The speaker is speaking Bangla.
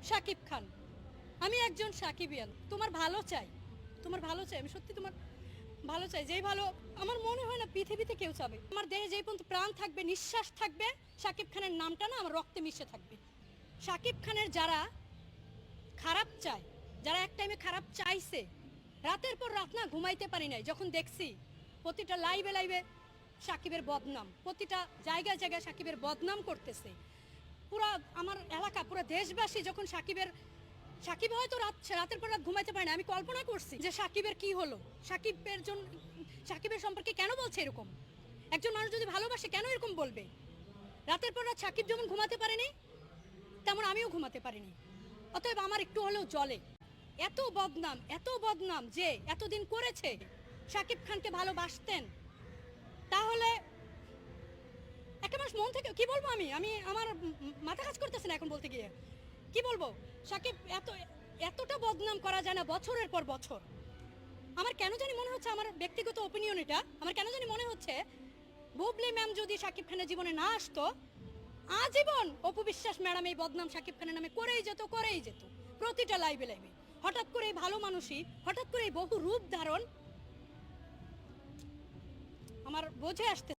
শাকিব খান, আমি একজন সাকিবিয়ান, তোমার ভালো চাই, তোমার ভালো চাই, আমি সত্যি তোমার ভালো চাই, যেই ভালো আমার মনে হয় না পৃথিবীতে কেউ চাবে। আমার দেহে যেই পর্যন্ত প্রাণ থাকবে, নিঃশ্বাস থাকবে, শাকিব খানের নামটা না আমার রক্তে মিশে থাকবে। শাকিব খানের যারা খারাপ চায়, যারা এক টাইমে খারাপ চাইছে, রাতের পর রাত না ঘুমাইতে পারি নাই যখন দেখছি প্রতিটা লাইভে লাইভে সাকিবের বদনাম, প্রতিটা জায়গায় জায়গায় সাকিবের বদনাম করতেছে। পুরো আমার এলাকা, পুরো দেশবাসী যখন সাকিব হয়তো রাতের পর রাত ঘুমাইতে পারে না, আমি কল্পনা করছি যে সাকিবের কি হলো, সাকিবের সম্পর্কে কেন বলছে এরকম। একজন মানুষ যদি ভালোবাসে কেন এরকম বলবে? রাতের পর রাত সাকিব যেমন ঘুমাতে পারেনি, তেমন আমিও ঘুমাতে পারিনি। অতএব আমার একটু হলেও জ্বলে। এত বদনাম যে এতদিন করেছে, সাকিব খানকে ভালোবাসতেন, তাহলে একটা মানুষ মন থেকে কি বলবো, আমি আমার মাথা কাজ করতেছে না এখন বলতে গিয়ে কি বলবো। সাকিব এতটা বদনাম করা যায় না বছরের পর বছর। আমার কেন জানি মনে হচ্ছে, আমার ব্যক্তিগত ওপিনিয়ন এটা, আমার কেন জানি মনে হচ্ছে বুবলি ম্যাম যদি সাকিব খানের জীবনে না আসতো, আজীবন অপু বিশ্বাস ম্যাডাম এই বদনাম সাকিব খানের নামে করেই যেত প্রতিটা লাইভে লাইভে। হঠাৎ করে এই ভালো মানুষই হঠাৎ করে এই বহু রূপ ধারণ আমার বোঝে আসতে